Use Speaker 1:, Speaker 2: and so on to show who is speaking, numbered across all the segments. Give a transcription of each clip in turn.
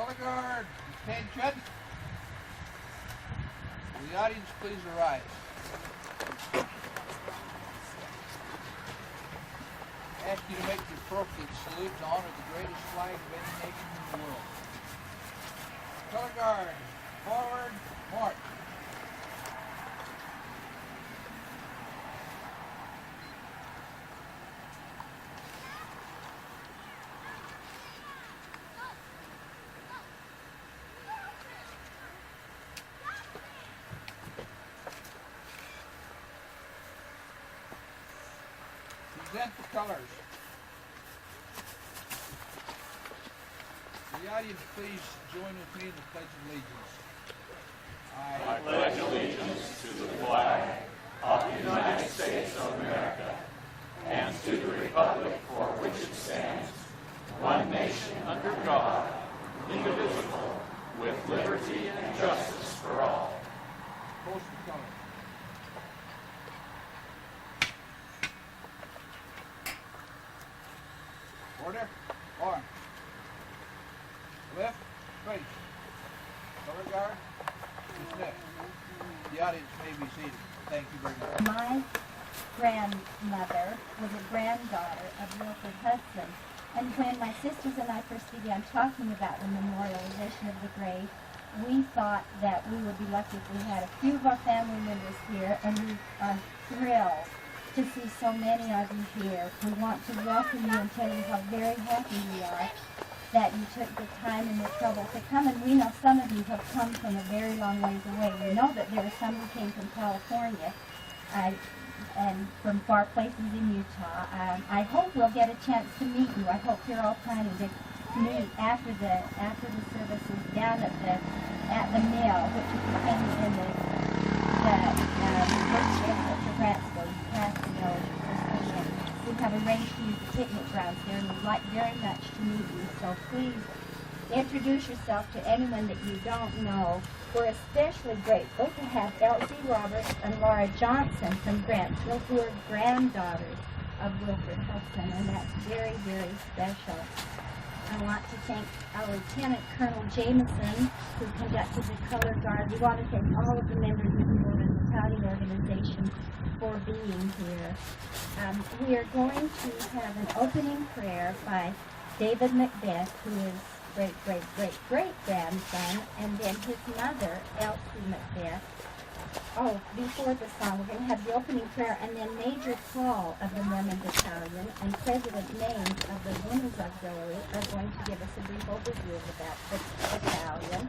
Speaker 1: Color guard, attention. Will the audience please arise? I ask you to make the appropriate salute to honor the greatest flag of any nation in the world. Color guard, forward, march. Present the colors. Will the audience please join with me in the Pledge of Allegiance?
Speaker 2: I pledge allegiance to the flag of the United States of America and to the republic for which it stands, one nation under God, indivisible, with liberty and justice for all.
Speaker 1: Post the colors. Order, arm. Left, face. Color guard, dismiss. The audience may be seated. Thank you very much.
Speaker 3: My grandmother was a granddaughter of Wilford Hudson, and when my sisters and I first began talking about the memorialization of the grave, we thought that we would be lucky if we had a few of our family members here, and we are thrilled to see so many of you here. We want to welcome you and tell you how very happy we are that you took the time and the trouble to come. And we know some of you have come from a very long ways away. We know that there are some who came from California and from far places in Utah. I hope we'll get a chance to meet you. I hope you're all planning to meet after the services down at the mill, which is in the first exit for Grantsville. You pass the mill first thing in. We have arranged to use the picnic grounds there, and we'd like very much to meet you. So please introduce yourself to anyone that you don't know. We're especially grateful to have Elsie Roberts and Laura Johnson from Grantsville, who are granddaughters of Wilford Hudson, and that's very, very special. I want to thank our Lieutenant Colonel Jameson, who conducted the color guard. We want to thank all of the members of the Northern Battalion Organization for being here. We are going to have an opening prayer by David Macbeth, who is great-great-great-great-grandson, and then his mother, Elsie Macbeth. Oh, before the song, we're going to have the opening prayer, and then Major Paul of the Mormon Battalion and President Maines of the Women's Auxiliary are going to give us a brief overview of the battalion.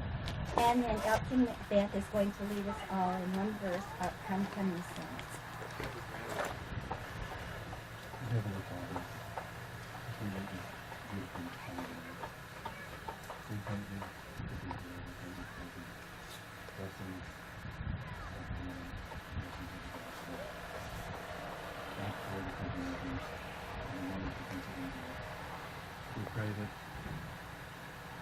Speaker 3: And then Elsie Macbeth is going to lead us all in one verse of Come Come Ye Saints.
Speaker 4: Heavenly Father, we thank you for your beautiful holiday. We thank you for the people that we thank you for the blessings of the Lord, blessings of the gospel. Thank you for the company of these and the wonderful things that we do. We pray that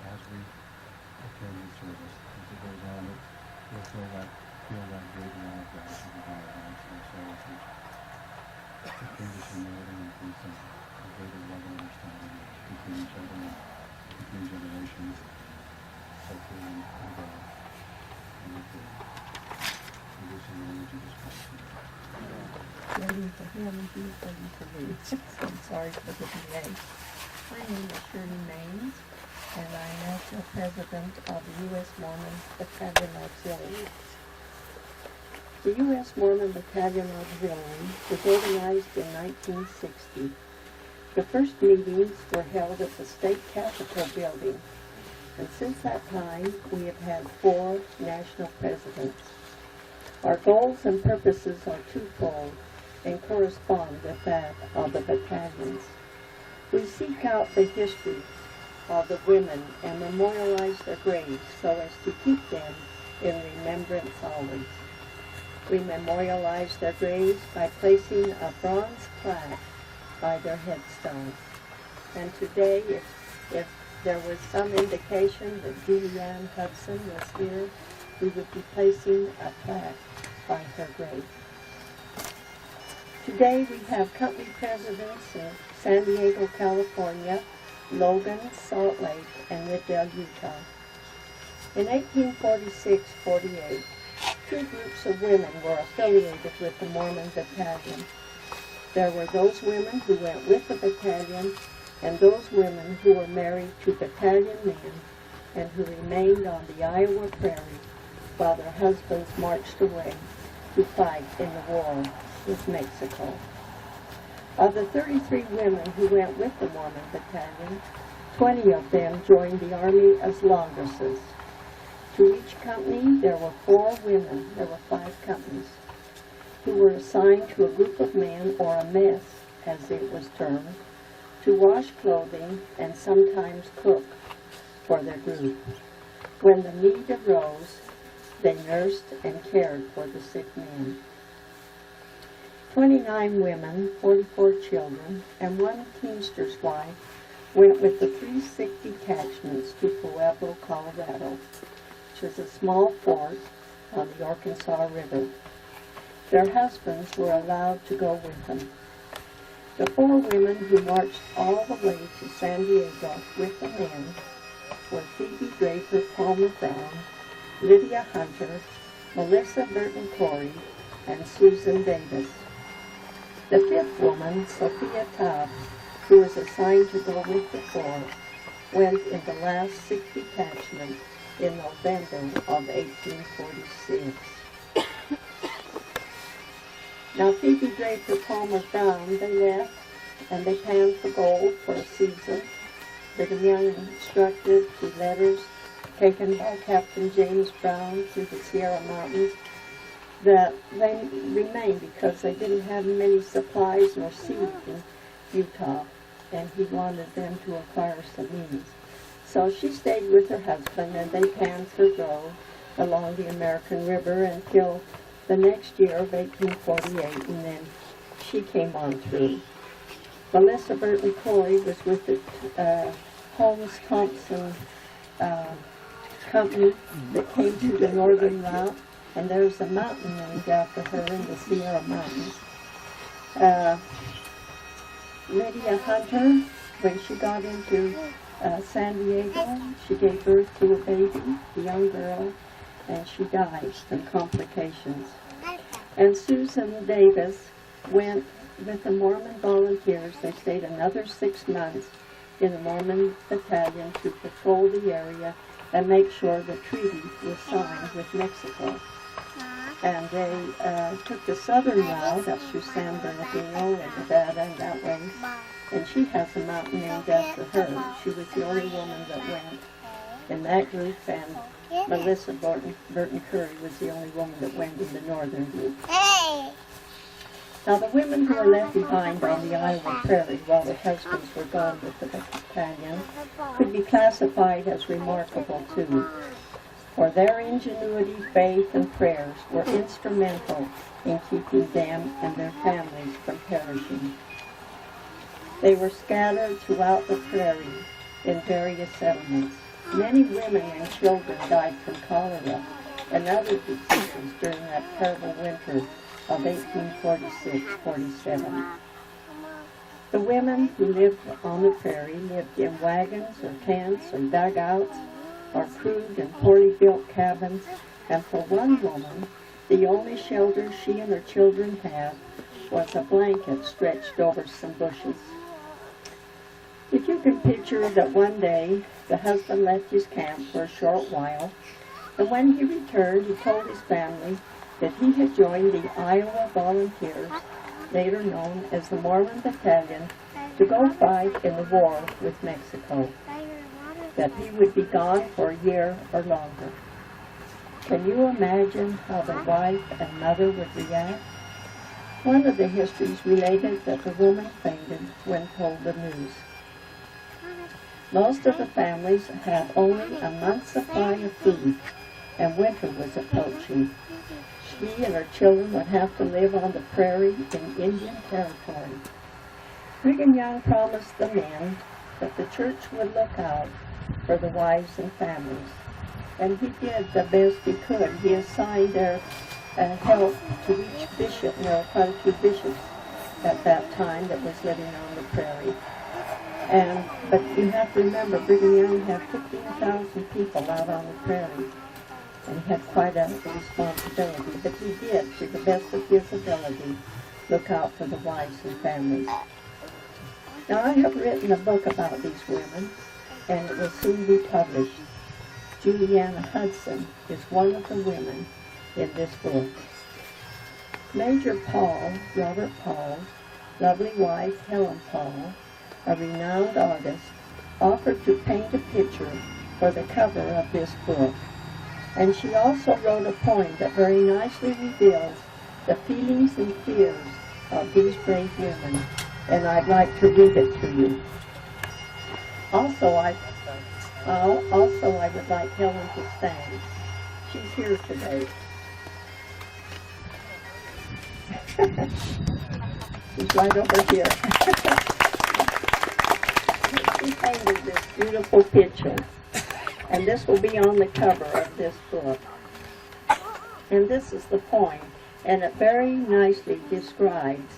Speaker 4: as we attend the service, as it goes on, that we'll feel that great love of God as we go our lives and our souls, which bring us humility and peace and a greater love and understanding between each other and between generations, both here and abroad. And with the in the name of Jesus Christ.
Speaker 5: Waiting for him and he's waiting for me. I'm sorry for the delay. My name is Shirley Maines, and I am National President of the U.S. Mormon Battalion Auxiliary. The U.S. Mormon Battalion Auxiliary was organized in 1960. The first meetings were held at the State Capitol building, and since that time we have had 4 national presidents. Our goals and purposes are twofold and correspond with that of the battalions. We seek out the history of the women and memorialize their graves so as to keep them in remembrance always. We memorialize their graves by placing a bronze plaque by their headstones. And today, if there was some indication that Julianne Hudson was here, we would be placing a plaque by her grave. Today we have company presidents in San Diego, California, Logan, Salt Lake, and Midvale, Utah. In 1846-48, two groups of women were affiliated with the Mormon Battalion. There were those women who went with the battalion and those women who were married to battalion men and who remained on the Iowa prairie while their husbands marched away to fight in the war with Mexico. Of the 33 women who went with the Mormon Battalion, 20 of them joined the Army as laundresses. To each company, there were 4 women, there were 5 companies, who were assigned to a group of men, or a mess, as it was termed, to wash clothing and sometimes cook for their group. When the need arose, they nursed and cared for the sick men. 29 women, 44 children, and 1 teamster's wife went with the 3 sick detachments to Pueblo, Colorado, which is a small fort on the Arkansas River. Their husbands were allowed to go with them. The 4 women who marched all the way to San Diego with the men were Phoebe Draper Palmer Brown, Lydia Hunter, Melissa Burton Corey, and Susan Davis. The 5th woman, Sophia Tabb, who was assigned to go with the 4, went in the last 6 detachments in November of 1846. Now Phoebe Draper Palmer Brown, they left and they panned for gold for a season. Brigham Young instructed through letters taken by Captain James Brown through the Sierra Mountains that they remained because they didn't have many supplies nor seed in Utah, and he wanted them to acquire some means. So she stayed with her husband, and they panned for gold along the American River until the next year of 1848, and then she came on through. Melissa Burton Corey was with the Holmes-Thompson company that came to the northern route, and there's a mountain named after her in the Sierra Mountains. Lydia Hunter, when she got into San Diego, she gave birth to a baby, a young girl, and she died from complications. And Susan Davis went with the Mormon volunteers. They stayed another 6 months in the Mormon Battalion to patrol the area and make sure the treaty was signed with Mexico. And they took the southern route up through San Bernardino and Nevada and that way. And she has a mountain named after her. She was the only woman that went in that group, and Melissa Burton Curry was the only woman that went in the northern group. Now the women who were left behind on the Iowa prairie while their husbands were gone with the battalion could be classified as remarkable too, for their ingenuity, faith, and prayers were instrumental in keeping them and their families from perishing. They were scattered throughout the prairie in various settlements. Many women and children died from cholera and other diseases during that terrible winter of 1846-47. The women who lived on the prairie lived in wagons or tents or dugouts or crude and poorly built cabins, and for one woman, the only shelter she and her children had was a blanket stretched over some bushes. If you can picture that one day the husband left his camp for a short while, and when he returned, he told his family that he had joined the Iowa Volunteers, later known as the Mormon Battalion, to go fight in the war with Mexico, that he would be gone for a year or longer. Can you imagine how the wife and mother would react? One of the histories related that the woman fainted when told the news. Most of the families had only a month's supply of food, and winter was approaching. She and her children would have to live on the prairie in Indian territory. Brigham Young promised the men that the church would look out for the wives and families, and he did the best he could. He assigned their help to each bishop. There were quite a few bishops at that time that was living on the prairie. But you have to remember, Brigham Young had 15,000 people out on the prairie, and he had quite a responsibility. But he did, to the best of his ability, look out for the wives and families. Now, I have written a book about these women, and it will soon be published. Juliana Hudson is one of the women in this book. Major Paul, Robert Paul, lovely wife Helen Paul, a renowned artist, offered to paint a picture for the cover of this book. And she also wrote a poem that very nicely reveals the feelings and fears of these brave women, and I'd like to read it to you. Also, I would like Helen to stand. She's here today. She's right over here. She painted this beautiful picture, and this will be on the cover of this book. And this is the poem, and it very nicely describes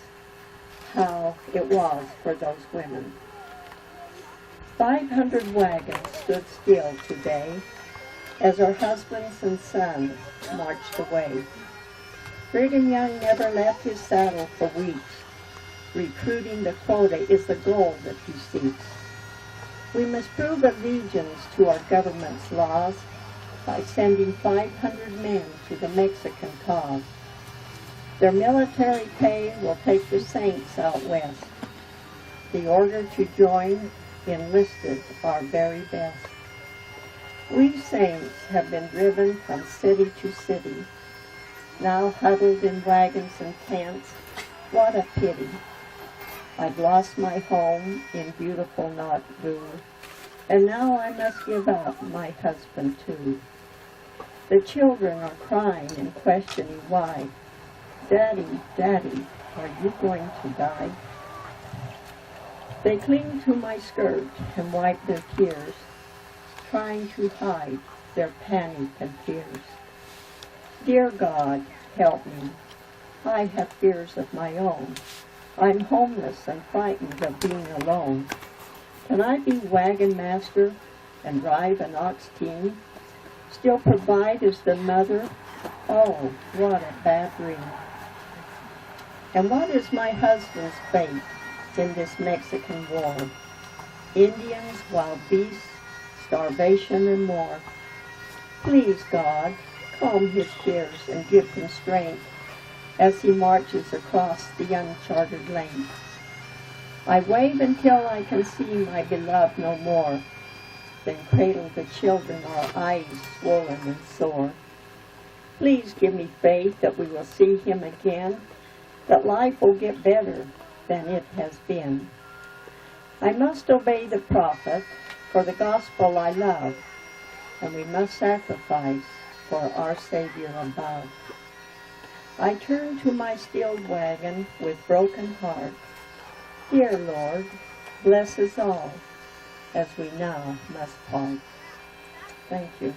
Speaker 5: how it was for those women. 500 wagons stood still today as our husbands and sons marched away. Brigham Young never left his saddle for weeks. Recruiting the quota is the goal that he seeks. We must prove allegiance to our government's laws by sending 500 men to the Mexican cause. Their military pay will take the saints out west. The order to join enlisted our very best. We saints have been driven from city to city, now huddled in wagons and tents. What a pity. I've lost my home in beautiful Knott Boone, and now I must give up my husband too. The children are crying and questioning why. Daddy, Daddy, are you going to die? They cling to my skirt and wipe their tears, trying to hide their panic and fears. Dear God, help me. I have fears of my own. I'm homeless and frightened of being alone. Can I be wagon master and drive an ox team? Still provide as the mother? Oh, what a bad dream. And what is my husband's fate in this Mexican war? Indians, wild beasts, starvation, and more. Please, God, calm his fears and give him strength as he marches across the uncharted lane. I wave until I can see my beloved no more, then cradle the children, our eyes swollen and sore. Please give me faith that we will see him again, that life will get better than it has been. I must obey the prophet, for the gospel I love, and we must sacrifice for our Savior above. I turn to my stilled wagon with broken heart. Dear Lord, bless us all as we now must part. Thank you.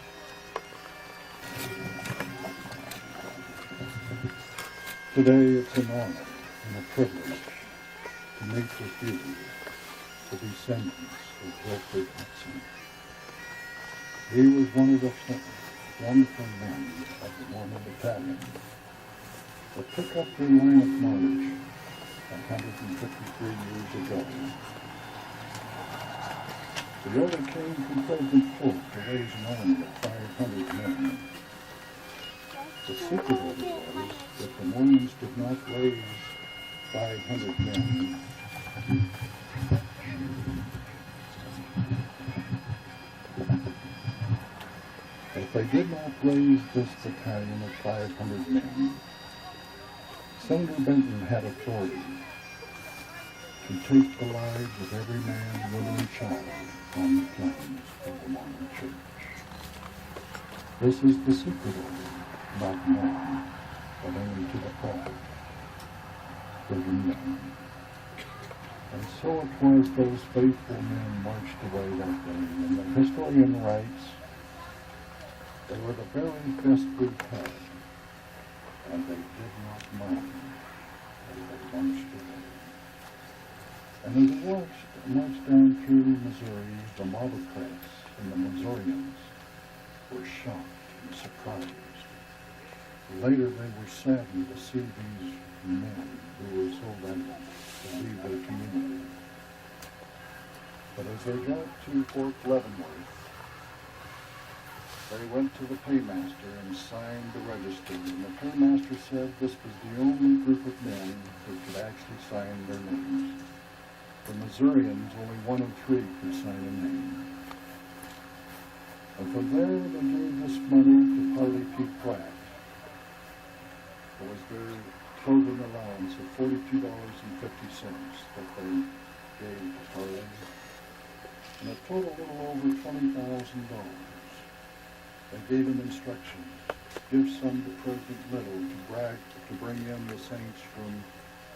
Speaker 4: Today it's an honor and a privilege to meet with you, the descendants of Wilford Hudson. He was one of the wonderful men of the Mormon Battalion that took up the line of march 153 years ago. The order came from President Polk to raise an army of 500 men. The secret of it was that the Mormons did not raise 500 men. If they did not raise this battalion of 500 men, Senator Benton had authority to take the lives of every man, woman, and child on the plains of the Mormon Church. This is the secret order, not known, but only to the prophet, Brigham Young. And so it was those faithful men marched away that day, and the historian writes, they were the very best we've had, and they did not mourn as they marched away. And as it marched down through Missouri, the model class and the Missourians were shocked and surprised. Later they were saddened to see these men who were so ready to leave their community. But as they got to Fort Leavenworth, they went to the paymaster and signed the register, and the paymaster said this was the only group of men who could actually sign their names. The Missourians, only 1 of 3 could sign a name. And from there they gave this money to Parley P. Pratt. It was their clothing allowance of $42.50 that they gave to Parley, and a total little over $20,000. They gave him instructions: give some to President Little to bring in the saints from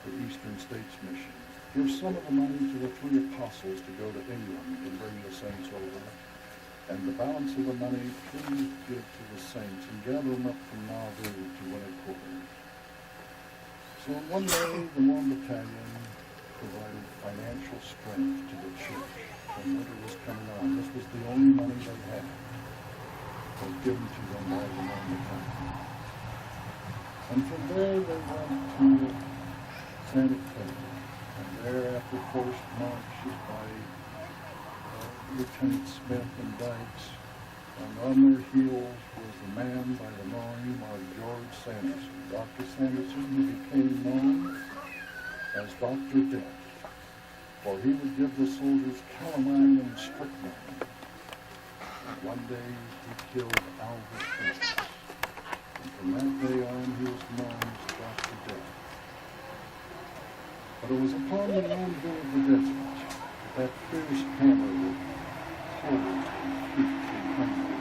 Speaker 4: the Eastern States Mission. Give some of the money to the 3 apostles to go to England and bring the saints over. And the balance of the money, please give to the saints and gather them up from Nauvoo to Winter Quarters. So one day, the Mormon Battalion provided financial strength to the church when winter was coming on. This was the only money they had. Was given to them by the Mormon Battalion. And from there, they went to Santa Fe. And there, after forced marches by Lieutenant Smith and Dykes, and on their heels was a man by the name of George Sanderson. Dr. Sanderson, who became known as Dr. Death, for he would give the soldiers calamine and strychnine. One day he killed Albert Fish, and from that day on he was known as Dr. Death. But it was upon the landing of the desert that fierce hammer would hold and keep and hunger,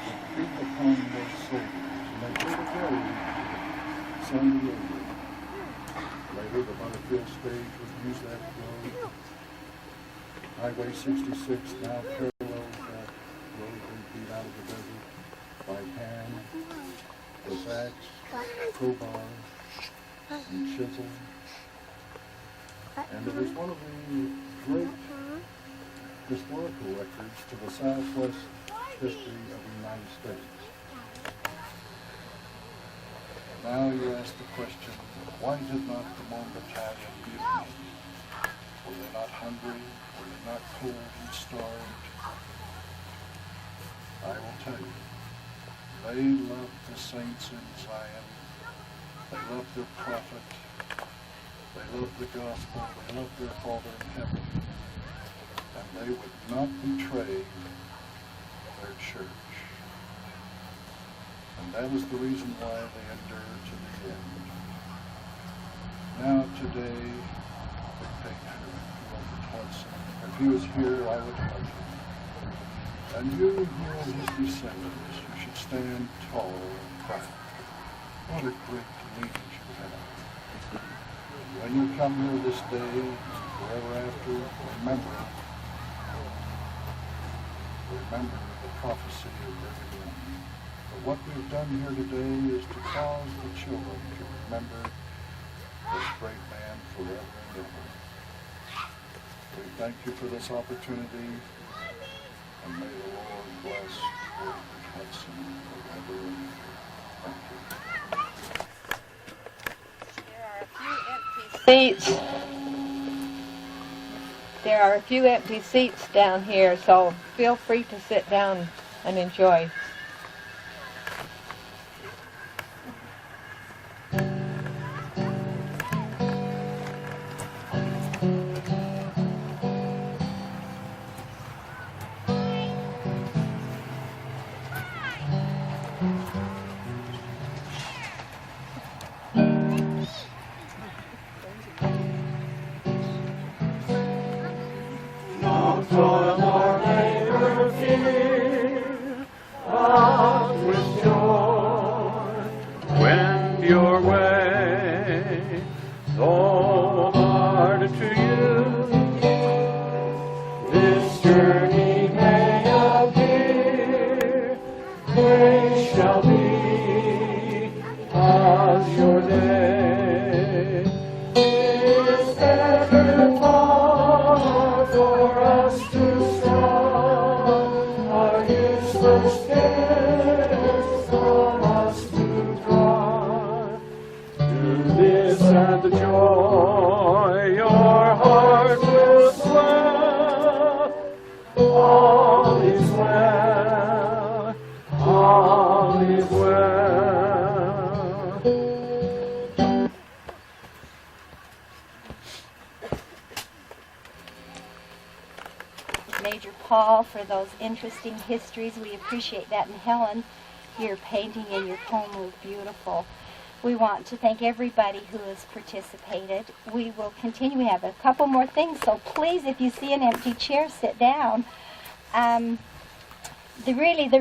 Speaker 4: would beat upon those soldiers, and they go to San Diego. Later, the Butterfield stage would use that road. Highway 66 now parallels that road they beat out of the desert by hand, with axe, crowbar, and chisel. And it is one of the great historical records to the Southwest history of the United States. Now you ask the question, why did not the Mormon Battalion mutiny? Were they not hungry? Were they not cold and starved? I will tell you, they loved the saints in Zion. They loved their prophet. They loved the gospel. They loved their Father in heaven. And they would not betray their church. And that is the reason why they endured to the end. Now today, the patriot, Wilford Hudson, if he was here, I would hug him. And you who are his descendants, you should stand tall and proud. What a great lineage you have. When you come here this day, forever after, remember the prophecy of Brigham Young. But what we've done here today is to cause the children to remember this great man forever and ever. We thank you for this opportunity, and may the Lord bless Wilford Hudson forever and ever. Thank you.
Speaker 5: There are a few empty seats down here, so feel free to sit down and enjoy.
Speaker 2: Toil nor labor fear, but with joy wend your way, though hard to you this journey may appear, grace shall be as your day is ever far.
Speaker 3: Paul for those interesting histories. We appreciate that. And Helen, your painting and your poem was beautiful. We want to thank everybody who has participated. We will continue. We have a couple more things, so please, if you see an empty chair, sit down. The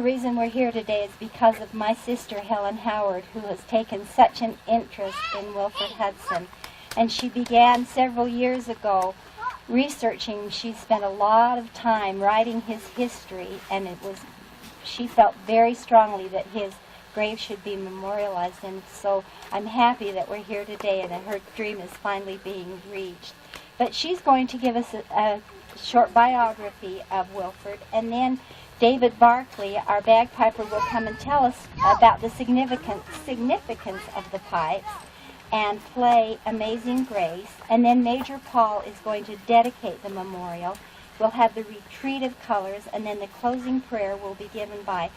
Speaker 3: reason we're here today is because of my sister, Helen Howard, who has taken such an interest in Wilford Hudson. And she began several years ago researching. She spent a lot of time writing his history, and she felt very strongly that his grave should be memorialized. And so I'm happy that we're here today and that her dream is finally being reached. But she's going to give us a short biography of Wilford, and then David Barkley, our bagpiper, will come and tell us about the significance of the pipes and play Amazing Grace. And then Major Paul is going to dedicate the memorial. We'll have the retreat of colors, and then the closing prayer will be given by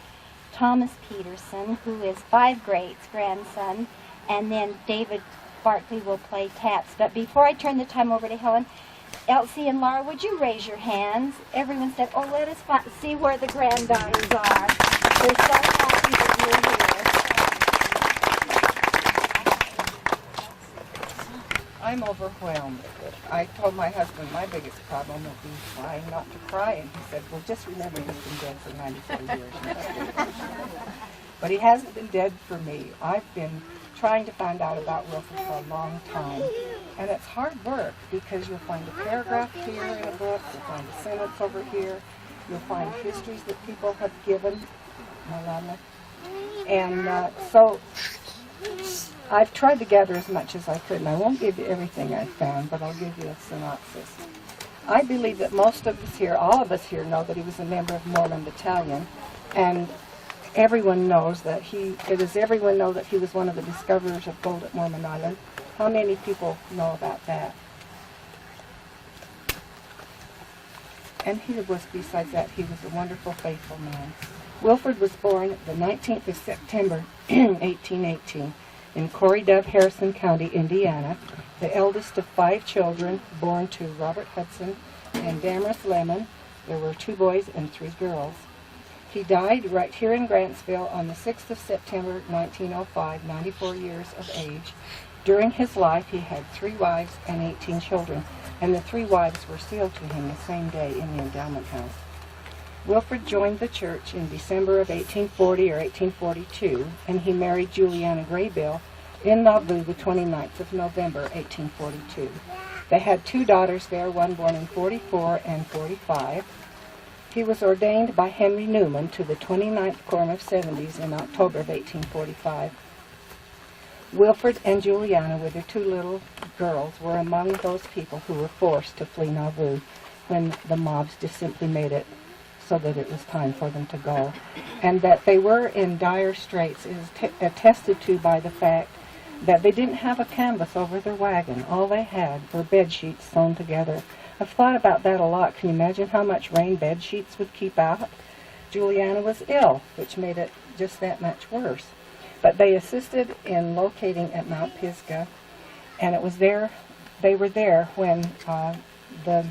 Speaker 3: Thomas Peterson, who is 5 Greats' grandson, and then David Barkley will play taps. But before I turn the time over to Helen, Elsie and Laura, would you raise your hands? Everyone said, oh, let us see where the granddaughters are. We're so happy that you're here.
Speaker 5: I'm overwhelmed. I told my husband my biggest problem would be trying not to cry, and he said, well, just remember he's been dead for 94 years. But he hasn't been dead for me. I've been trying to find out about Wilford for a long time. And it's hard work because you'll find a paragraph here in a book, you'll find a sentence over here, you'll find histories that people have given. And so I've tried to gather as much as I could, and I won't give you everything I found, but I'll give you a synopsis. I believe that most of us here, all of us here, know that he was a member of Mormon Battalion, and everyone knows that everyone know that he was one of the discoverers of gold at Mormon Island. How many people know about that? And besides that, he was a wonderful, faithful man. Wilford was born the 19th of September, 1818, in Corey Dove, Harrison County, Indiana, the eldest of 5 children born to Robert Hudson and Damaris Lemon. There were 2 boys and 3 girls. He died right here in Grantsville on the 6th of September, 1905, 94 years of age. During his life, he had 3 wives and 18 children, and the 3 wives were sealed to him the same day in the endowment house. Wilford joined the church in December of 1840 or 1842, and he married Juliana Graybill in Nauvoo the 29th of November, 1842. They had 2 daughters there, one born in 44 and 45. He was ordained by Henry Newman to the 29th Quorum of 70s in October of 1845. Wilford and Juliana, with their 2 little girls, were among those people who were forced to flee Nauvoo when the mobs just simply made it so that it was time for them to go. And that they were in dire straits is attested to by the fact that they didn't have a canvas over their wagon. All they had were bed sheets sewn together. I've thought about that a lot. Can you imagine how much rain bed sheets would keep out? Juliana was ill, which made it just that much worse. But they assisted in locating at Mount Pisgah, and they were there when the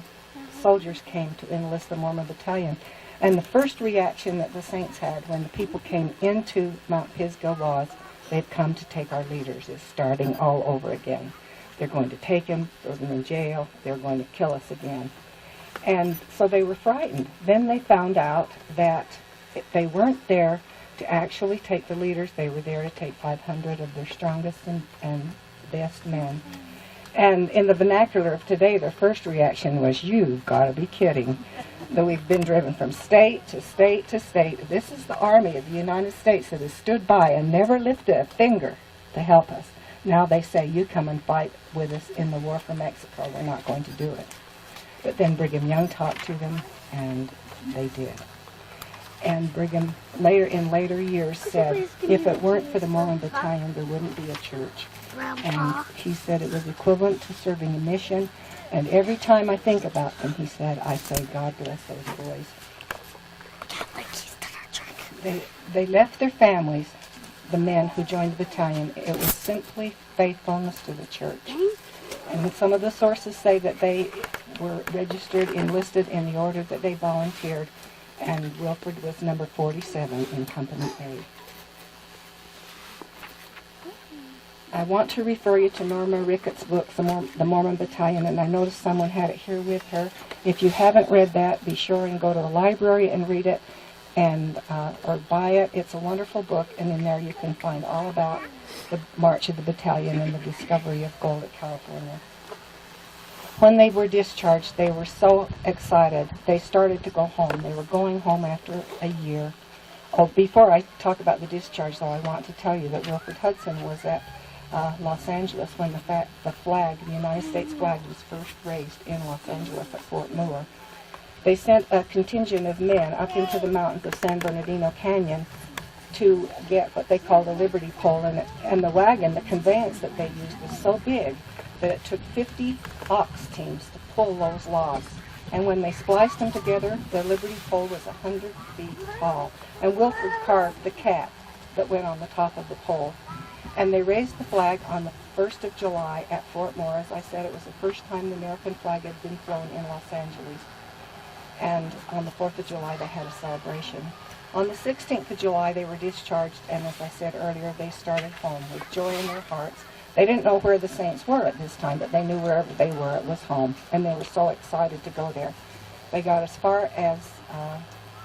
Speaker 5: soldiers came to enlist the Mormon Battalion. And the first reaction that the saints had when the people came into Mount Pisgah was, they've come to take our leaders. It's starting all over again. They're going to take him, throw them in jail, they're going to kill us again. And so they were frightened. Then they found out that they weren't there to actually take the leaders. They were there to take 500 of their strongest and best men. And in the vernacular of today, their first reaction was, you've got to be kidding. That we've been driven from state to state to state. This is the Army of the United States that has stood by and never lifted a finger to help us. Now they say, you come and fight with us in the war for Mexico. We're not going to do it. But then Brigham Young talked to them, and they did. And Brigham, in later years, said, if it weren't for the Mormon Battalion, there wouldn't be a church. And he said it was equivalent to serving a mission. And every time I think about them, he said, I say, God bless those boys. They left their families, the men who joined the battalion. It was simply faithfulness to the church. And some of the sources say that were registered, enlisted in the order that they volunteered, and Wilford was number 47 in Company A. I want to refer you to Norma Ricketts' book, The Mormon Battalion, and I noticed someone had it here with her. If you haven't read that, be sure and go to the library and read it, and or buy it. It's a wonderful book, and in there you can find all about the march of the battalion and the discovery of gold at California. When they were discharged, they were so excited. They started to go home. They were going home after a year. Oh, before I talk about the discharge, though, I want to tell you that Wilford Hudson was at Los Angeles when the flag, the United States flag, was first raised in Los Angeles at Fort Moore. They sent a contingent of men up into the mountains of San Bernardino Canyon to get what they call the Liberty Pole, and the wagon, the conveyance that they used, was so big that it took 50 ox teams to pull those logs. And when they spliced them together, the Liberty Pole was 100 feet tall. And Wilford carved the cat that went on the top of the pole. And they raised the flag on the 1st of July at Fort Moore. As I said, it was the first time the American flag had been flown in Los Angeles. And on the 4th of July, they had a celebration. On the 16th of July, they were discharged, and as I said earlier, they started home with joy in their hearts. They didn't know where the Saints were at this time, but they knew wherever they were, it was home, and they were so excited to go there. They got as far as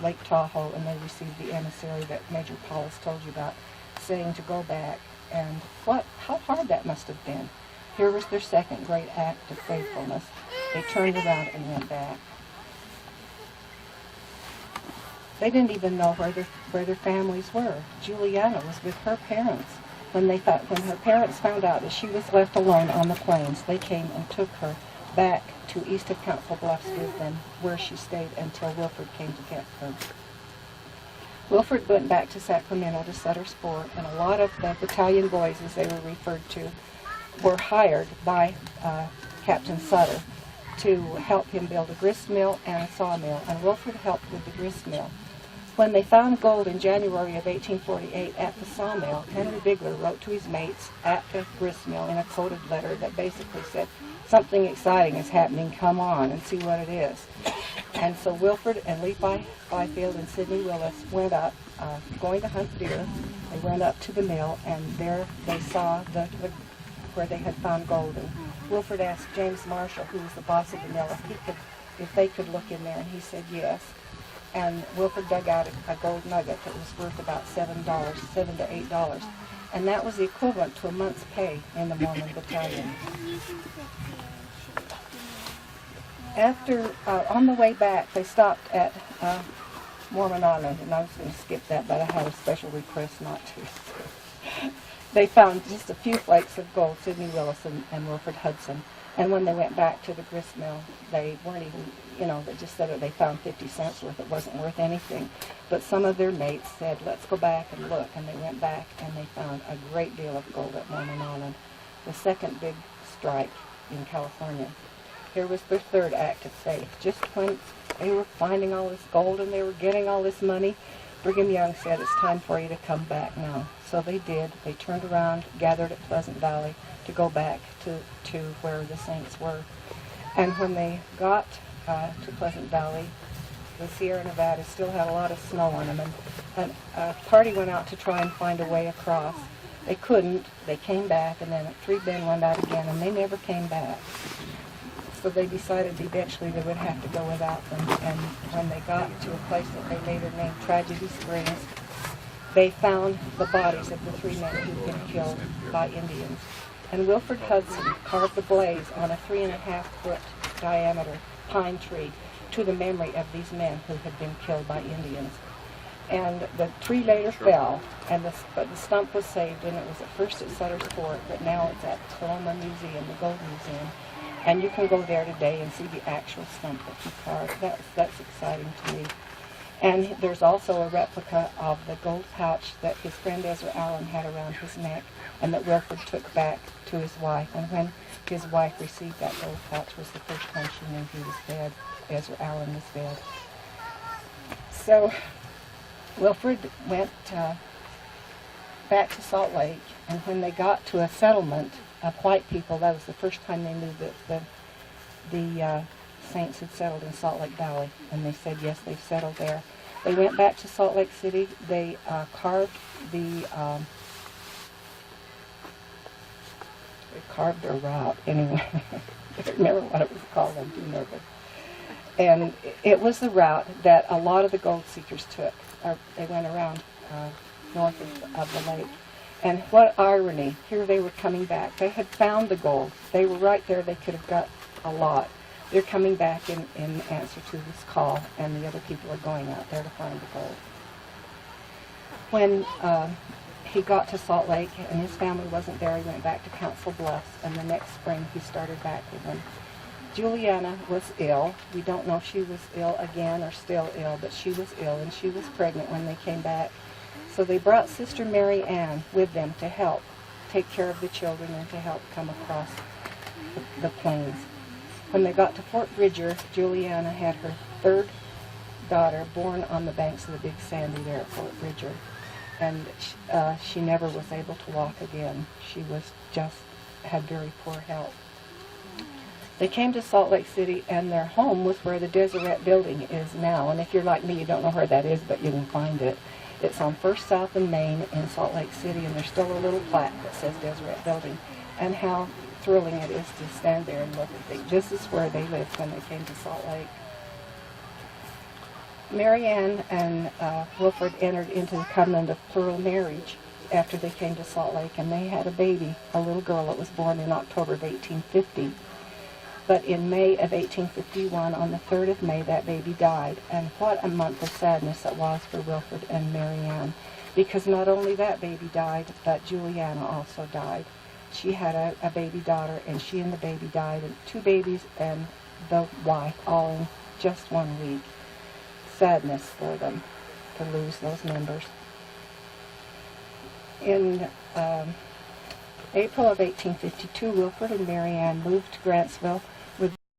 Speaker 5: Lake Tahoe, and they received the emissary that Major Paulus told you about, saying to go back. And how hard that must have been. Here was their second great act of faithfulness. They turned around and went back. They didn't even know where their families were. Juliana was with her parents. When her parents found out that she was left alone on the plains, they came and took her back to east of Council Bluffs with them, where she stayed until Wilford came to get her. Wilford went back to Sacramento to Sutter's Fort, and a lot of the battalion boys, as they were referred to, were hired by Captain Sutter to help him build a grist mill and a sawmill, and Wilford helped with the grist mill. When they found gold in January of 1848 at the sawmill, Henry Bigler wrote to his mates at the grist mill in a coded letter that basically said, "Something exciting is happening, come on and see what it is." And so Wilford and Levi Byfield and Sidney Willis went up, going to hunt deer. They went up to the mill, and there they saw where they had found gold. And Wilford asked James Marshall, who was the boss of the mill, if they could look in there, and he said yes. And Wilford dug out a gold nugget that was worth about $7 to $8, and that was the equivalent to a month's pay in the Mormon Battalion. After, on the way back, they stopped at Mormon Island, and I was going to skip that, but I had a special request not to. They found just a few flakes of gold, Sidney Willis and Wilford Hudson, and when they went back to the grist mill, they weren't even, they just said that they found 50 cents worth. It wasn't worth anything. But some of their mates said, let's go back and look, and they went back, and they found a great deal of gold at Mormon Island, the second big strike in California. Here was their third act of faith. Just when they were finding all this gold and they were getting all this money, Brigham Young said, it's time for you to come back now. So they did. They turned around, gathered at Pleasant Valley to go back to where the Saints were. And when they got to Pleasant Valley, the Sierra Nevada still had a lot of snow on them, and a party went out to try and find a way across. They couldn't. They came back, and then 3 men went out again, and they never came back. So they decided eventually they would have to go without them. And when they got to a place that they later named Tragedy Springs, they found the bodies of the 3 men who'd been killed by Indians. And Wilford Hudson carved the blaze on a 3.5-foot diameter pine tree to the memory of these men who had been killed by Indians. And the tree later fell, but the stump was saved, and it was at first at Sutter's Fort, but now it's at Coloma Museum, the Gold Museum. And you can go there today and see the actual stump that he carved. That's exciting to me. And there's also a replica of the gold pouch that his friend Ezra Allen had around his neck, and that Wilford took back to his wife. And when his wife received that gold pouch was the first time she knew he was dead. Ezra Allen was dead. So Wilford went back to Salt Lake, and when they got to a settlement of white people, that was the first time they knew that the
Speaker 6: Saints had settled in Salt Lake Valley, and they said yes, they've settled there. They went back to Salt Lake City. They carved their route anyway. I don't remember what it was called. I'm too nervous. And it was the route that a lot of the gold seekers took. They went around north of the lake. And what irony, here they were coming back. They had found the gold. They were right there. They could have got a lot. They're coming back in answer to this call, and the other people are going out there to find the gold. When he got to Salt Lake and his family wasn't there, he went back to Council Bluffs, and the next spring he started back with them. Juliana was ill. We don't know if she was ill again or still ill, but she was ill, and she was pregnant when they came back. So they brought Sister Mary Ann with them to help take care of the children and to help come across the plains. When they got to Fort Bridger, Juliana had her third daughter born on the banks of the Big Sandy there at Fort Bridger. And she never was able to walk again. She was had very poor health. They came to Salt Lake City, and their home was where the Deseret Building is now. And if you're like me, you don't know where that is, but you can find it. It's on First South and Main in Salt Lake City, and there's still a little plaque that says Deseret Building. And how thrilling it is to stand there and look and think, this is where they lived when they came to Salt Lake. Mary Ann and Wilford entered into the covenant of plural marriage after they came to Salt Lake, and they had a baby, a little girl that was born in October of 1850. But in May of 1851, on the 3rd of May, that baby died. And what a month of sadness it was for Wilford and Mary Ann, because not only that baby died, but Juliana also died. She had a baby daughter, and she and the baby died, and 2 babies and the wife, all in just 1 week. Sadness for them to lose those members. In April of 1852, Wilford and Mary Ann moved to Grantsville